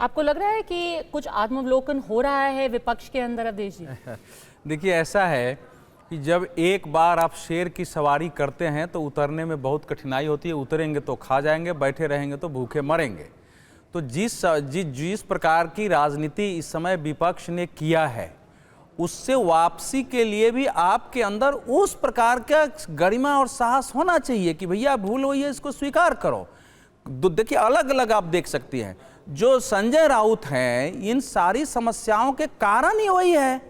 आपको लग रहा है कि कुछ आत्मावलोकन हो रहा है विपक्ष के अंदर अवधेश जी? देखिए, ऐसा है कि जब एक बार आप शेर की सवारी करते हैं तो उतरने में बहुत कठिनाई होती है। उतरेंगे तो खा जाएंगे, बैठे रहेंगे तो भूखे मरेंगे। तो जिस प्रकार की राजनीति इस समय विपक्ष ने किया है, उससे वापसी के लिए भी आपके अंदर उस प्रकार का गरिमा और साहस होना चाहिए कि भैया भूल हुई है, इसको स्वीकार करो। देखिए, अलग अलग आप देख सकती हैं। जो संजय राउत हैं, इन सारी समस्याओं के कारण ही वही है।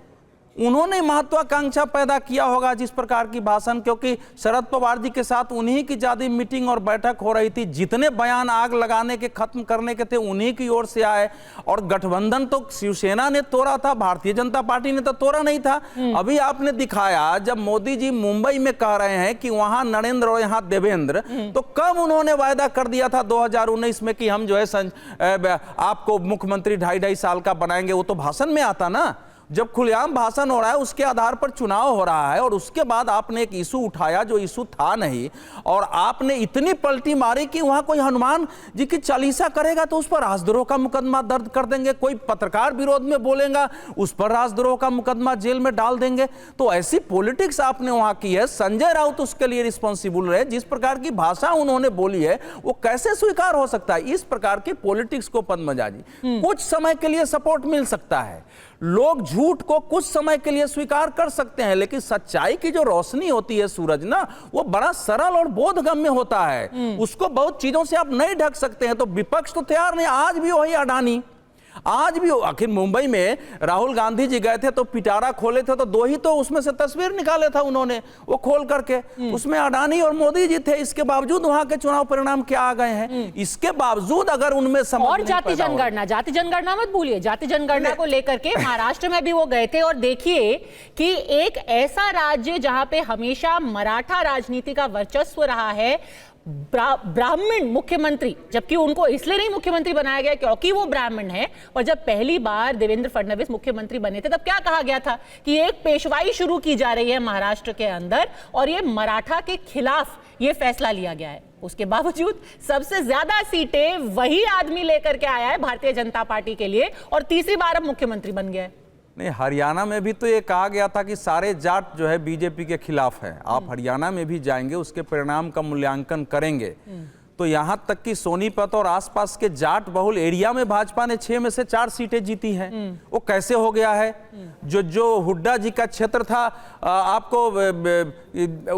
उन्होंने महत्वाकांक्षा पैदा किया होगा जिस प्रकार की भाषण, क्योंकि शरद पवार जी के साथ उन्हीं की ज्यादा मीटिंग और बैठक हो रही थी। जितने बयान आग लगाने के, खत्म करने के थे, उन्हीं की ओर से आए। और गठबंधन तो शिवसेना ने तोड़ा था, भारतीय जनता पार्टी ने तो तोड़ा नहीं था। अभी आपने दिखाया, जब मोदी जी मुंबई में कह रहे हैं कि वहां नरेंद्र और यहाँ देवेंद्र, तो कब उन्होंने वायदा कर दिया था 2019 में कि हम जो है आपको मुख्यमंत्री 2.5 साल का बनाएंगे? वो तो भाषण में आता ना। जब खुलेआम भाषण हो रहा है, उसके आधार पर चुनाव हो रहा है, और उसके बाद आपने एक इशू उठाया जो इशू था नहीं, और आपने इतनी पलटी मारी कि वहां कोई हनुमान जी की चालीसा करेगा तो उस पर राजद्रोह का मुकदमा दर्ज कर देंगे, कोई पत्रकार विरोध में बोलेगा उस पर राजद्रोह का मुकदमा, जेल में डाल देंगे। तो ऐसी पॉलिटिक्स आपने वहां की है। संजय राउत उसके लिए रिस्पॉन्सिबल रहे। जिस प्रकार की भाषा उन्होंने बोली है वो कैसे स्वीकार हो सकता है? इस प्रकार की पॉलिटिक्स को पद्मजा जी कुछ समय के लिए सपोर्ट मिल सकता है, लोग झूठ को कुछ समय के लिए स्वीकार कर सकते हैं, लेकिन सच्चाई की जो रोशनी होती है सूरज ना, वो बड़ा सरल और बोधगम्य होता है। उसको बहुत चीजों से आप नहीं ढक सकते हैं। तो विपक्ष तो तैयार नहीं। आज भी वही अडानी, आज भी आखिर मुंबई में राहुल गांधी जी गए थे तो पिटारा खोले थे, तो 2 ही तो उसमें से तस्वीर निकाले था उन्होंने, वो खोल करके। उसमें अडानी और मोदी जी थे। इसके बावजूद वहां के चुनाव परिणाम क्या आ गए हैं? इसके बावजूद अगर उनमें समझ और जाति जनगणना मत भूलिए, जाति जनगणना को लेकर के महाराष्ट्र में भी वो गए थे। और देखिए कि एक ऐसा राज्य जहां पे हमेशा मराठा राजनीति का वर्चस्व रहा है, ब्राह्मण मुख्यमंत्री, जबकि उनको इसलिए नहीं मुख्यमंत्री बनाया गया क्योंकि वो ब्राह्मण है। और जब पहली बार देवेंद्र फडणवीस मुख्यमंत्री बने थे, तब क्या कहा गया था कि एक पेशवाई शुरू की जा रही है महाराष्ट्र के अंदर, और ये मराठा के खिलाफ ये फैसला लिया गया है। उसके बावजूद सबसे ज्यादा सीटें वही आदमी लेकर के आया है भारतीय जनता पार्टी के लिए, और तीसरी बार अब मुख्यमंत्री बन गया है। नहीं, हरियाणा में भी तो ये कहा गया था कि सारे जाट जो है बीजेपी के खिलाफ है। आप हरियाणा में भी जाएंगे, उसके परिणाम का मूल्यांकन करेंगे, तो यहां तक कि सोनीपत और आसपास के जाट बहुल एरिया में भाजपा ने 6 में से 4 सीटें जीती हैं। वो कैसे हो गया है? जो हुड्डा जी का क्षेत्र था, आपको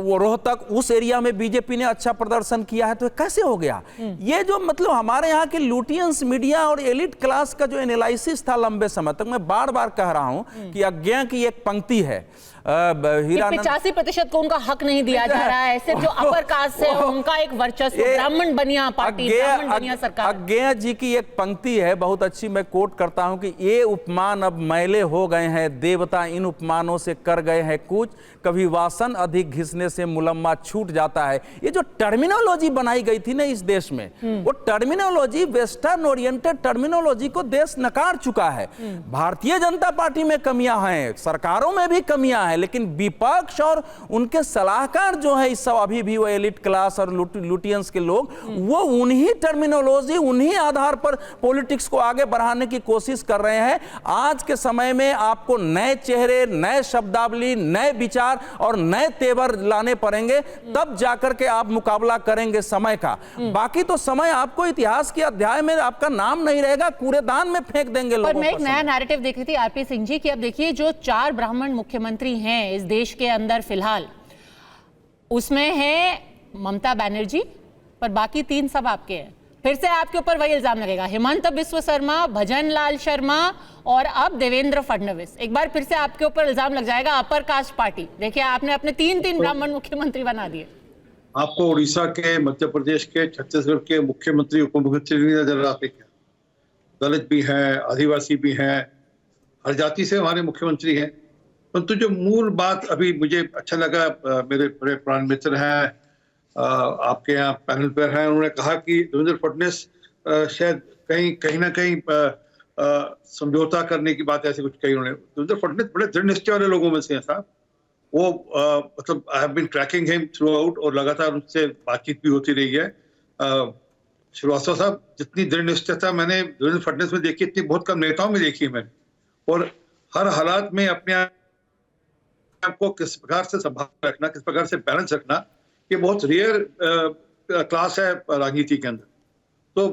वो रोहतक, उस एरिया में बीजेपी ने अच्छा प्रदर्शन किया है। तो कैसे हो गया? ये जो मतलब हमारे यहाँ के लुटियंस मीडिया और एलिट क्लास का जो एनालिसिस था लंबे समय तक, मैं बार बार कह रहा हूं कि अज्ञा की एक पंक्ति है, 85% को उनका हक नहीं दिया जा रहा है। सिर्फ जो अपर कास्ट है उनका एक वर्चस्व, ब्राह्मण बनिया पार्टी, ब्राह्मण बनिया सरकार। अज्ञा जी की एक पंक्ति है बहुत अच्छी, मैं कोट करता हूं कि ये उपमान अब मैले हो गए हैं, देवता इन उपमानों से कर गए हैं कूच, कभी वासन अधिक घिसने से मुलम्मा छूट जाता है। ये जो टर्मिनोलॉजी बनाई गई थी ना इस देश में, वो टर्मिनोलॉजी, वेस्टर्न ओरिएंटेड टर्मिनोलॉजी को देश नकार चुका है। भारतीय जनता पार्टी में कमियां हैं, सरकारों में भी कमियां हैं, लेकिन विपक्ष और उनके सलाहकार जो है इस सब, अभी भी वो एलिट क्लास और लुटियंस के लोग, वो उन्हीं टर्मिनोलॉजी, उन्हीं आधार पर पॉलिटिक्स को आगे बढ़ाने की कोशिश कर रहे हैं। आज के समय में आपको नए चेहरे, नए शब्दावली, नए विचार और नए तेवर लाने पड़ेंगे, तब जाकर के आप मुकाबला करेंगे समय का। बाकी तो समय आपको इतिहास के अध्याय में आपका नाम नहीं रहेगा, कूड़ेदान में फेंक देंगे लोगों को। मैं एक नया नैरेटिव देख रही थी आरपी सिंह जी की। अब देखिए, जो 4 ब्राह्मण मुख्यमंत्री हैं इस देश के अंदर फिलहाल, उसमें है ममता बनर्जी, पर बाकी 3 सब आपके हैं। फिर से आपके ऊपर वही इल्जाम लगेगा, हिमंत बिस्व शर्मा, भजन लाल शर्मा और अब देवेंद्र फडणवीस। एक बार फिर से आपके ऊपर इल्जाम लग जाएगा अपर कास्ट पार्टी। देखिए, आपने अपने 3 ब्राह्मण मुख्यमंत्री बना दिए। आपको उड़ीसा के, मध्य प्रदेश के, छत्तीसगढ़ के मुख्यमंत्री, उप मुख्यमंत्री नजर आते हैं। दलित भी हैं, आदिवासी भी हैं, हर जाति से हमारे मुख्यमंत्री हैं। परंतु जो मूल बात अभी मुझे अच्छा लगा, मेरे बड़े प्राण मित्र हैं, आपके यहाँ पैनल पर हैं, उन्होंने कहा कि देवेंद्र फडणवीस शायद कहीं ना कहीं समझौता करने की बात ऐसे कुछ कही उन्होंने। देवेंद्र फडणवीस बड़े दृढ़ निश्चय वाले लोगों में से हैं साहब। वो मतलब I have been tracking him throughout, और लगातार उनसे बातचीत भी होती रही है। श्रीवास्तव साहब, जितनी दृढ़ निश्चयता मैंने देवेंद्र फडणवीस में देखी, इतनी बहुत कम नेताओं में देखी है मैंने। और हर हालात में अपने आप को किस प्रकार से संभाल रखना, किस प्रकार से बैलेंस रखना, ये बहुत रेयर क्लास है राजनीति के अंदर। तो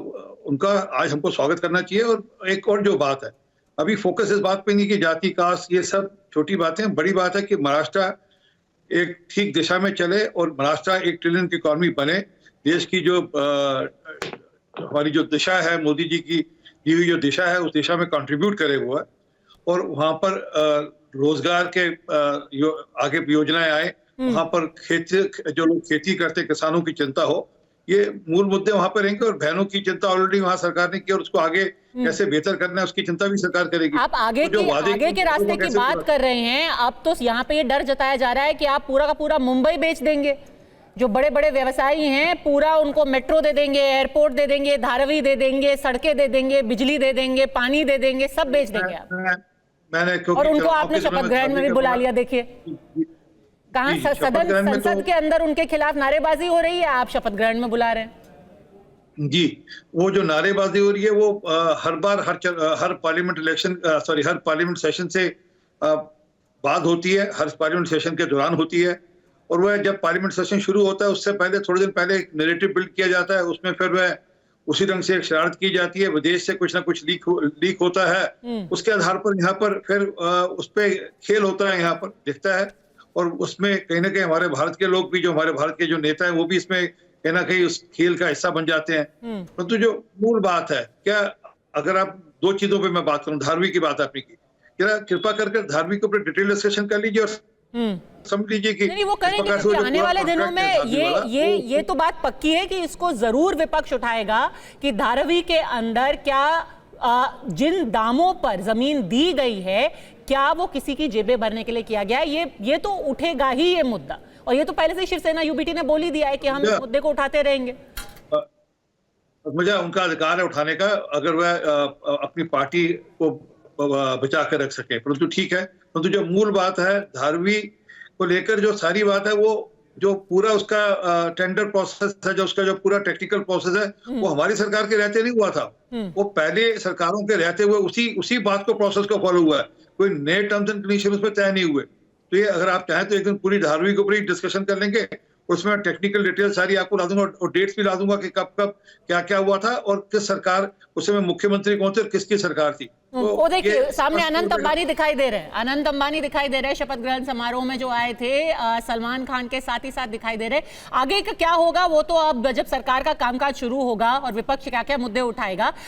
उनका आज हमको स्वागत करना चाहिए। और एक और जो बात है, अभी फोकस इस बात पे नहीं कि जाति, कास्ट, ये सब छोटी बातें, बड़ी बात है कि महाराष्ट्र एक ठीक दिशा में चले और महाराष्ट्र 1 ट्रिलियन की इकॉनमी बने। देश की जो हमारी जो दिशा है, मोदी जी की दी हुई जो दिशा है, उस दिशा में कंट्रीब्यूट करे हुआ है। और वहां पर रोजगार के आगे योजनाएं आए, वहां पर जो लोग खेती करते, किसानों की चिंता हो, ये मूल मुद्दे वहां पर रहेंगे। और बहनों की चिंता ऑलरेडी वहां सरकार ने की, और उसको आगे कैसे बेहतर करना है उसकी चिंता भी सरकार करेगी। आप आगे के रास्ते की बात कर रहे हैं। अब तो यहाँ पे ये डर जताया जा रहा है कि आप पूरा का पूरा मुंबई बेच देंगे। जो बड़े बड़े व्यवसायी हैं, पूरा उनको मेट्रो दे देंगे, एयरपोर्ट दे देंगे, धारावी दे देंगे, सड़कें दे देंगे, बिजली दे देंगे, पानी दे देंगे, सब बेच देंगे आप। और उनको आपने शपथ ग्रहण में भी बुला लिया। देखिए कहाँ संसद के अंदर उनके खिलाफ नारेबाजी हो रही है, आप शपथ ग्रहण में बुला रहे हैं। जी, वो जो नारेबाजी हो रही है वो हर बार हर पार्लियामेंट इलेक्शन हर पार्लियामेंट सेशन से बाद होती है, हर पार्लियामेंट सेशन के दौरान होती है। और वह जब पार्लियामेंट सेशन शुरू होता है उससे पहले थोड़े दिन पहले एक नैरेटिव बिल्ड किया जाता है, उसमें फिर वह उसी ढंग से एक शरारत की जाती है, विदेश से कुछ ना कुछ लीक होता है, उसके आधार पर यहाँ पर फिर उस पर खेल होता है, यहाँ पर दिखता है। और उसमें कहीं ना कहीं हमारे भारत के लोग भी, जो हमारे भारत के जो नेता हैं, वो भी इसमें कहीं ना कहीं उस खेल का हिस्सा बन जाते हैं। परंतु जो मूल बात है, क्या अगर आप 2 चीजों पे मैं बात करूं, धारवी की बात आपने की, क्या कृपा करके धारवी के ऊपर डिटेल डिस्कशन कर लीजिए और समझ लीजिए कि नहीं, वो करेंगे क्योंकि आने वाले दिनों में ये तो बात पक्की है कि इसको जरूर विपक्ष उठाएगा कि धारावी के अंदर क्या जिन दामों पर जमीन दी गई है, क्या वो किसी की जेबें भरने के लिए किया गया है, ये तो उठेगा ही ये मुद्दा। और ये तो पहले से शिवसेना यूबीटी ने बोल ही दिया है कि हम इस मुद्दे को उठाते रहेंगे। मुझे उनका अधिकार है उठाने का, अगर वह अपनी पार्टी को बचा कर रख सके। परंतु ठीक है, परंतु जो मूल बात है धारवी को लेकर, जो सारी बात है, वो जो पूरा उसका टेंडर प्रोसेस है, जो उसका जो पूरा टेक्निकल प्रोसेस है, वो हमारी सरकार के रहते नहीं हुआ था, वो पहले सरकारों के रहते हुए उसी बात को, प्रोसेस को फॉलो हुआ है। कोई नए टर्म्स एंड कंडीशन उसमें तय नहीं हुए। तो ये अगर आप चाहें तो एक दिन पूरी धारवी के ऊपर ही डिस्कशन कर लेंगे, उसमें टेक्निकल डिटेल सारी आपको ला दूंगा और डेट्स भी ला दूंगा कि कब कब क्या क्या हुआ था और किस सरकार, उस समय मुख्यमंत्री कौन थे और किसकी सरकार थी। वो देखिए सामने अनंत अंबानी दिखाई दे रहे हैं, अनंत अंबानी दिखाई दे रहे हैं शपथ ग्रहण समारोह में जो आए थे, सलमान खान के साथ ही साथ दिखाई दे रहे। आगे का क्या होगा वो तो अब जब सरकार का कामकाज शुरू होगा और विपक्ष क्या क्या मुद्दे उठाएगा।